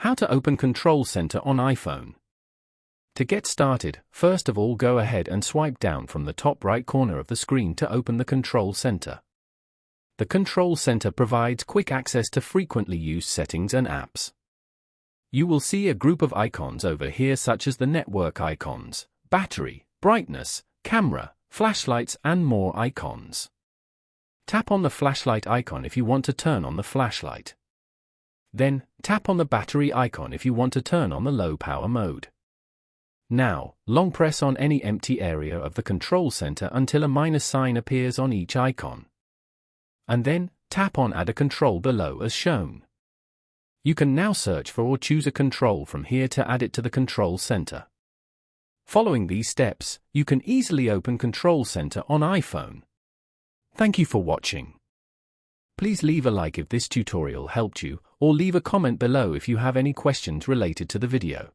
How to open Control Center on iPhone. To get started, first of all go ahead and swipe down from the top right corner of the screen to open the Control Center. The Control Center provides quick access to frequently used settings and apps. You will see a group of icons over here such as the network icons, battery, brightness, camera, flashlights and more icons. Tap on the flashlight icon if you want to turn on the flashlight. Then, tap on the battery icon if you want to turn on the low power mode. Now, long press on any empty area of the control center until a minus sign appears on each icon. And then, tap on Add a Control below as shown. You can now search for or choose a control from here to add it to the control center. Following these steps, you can easily open Control Center on iPhone. Thank you for watching. Please leave a like if this tutorial helped you, or leave a comment below if you have any questions related to the video.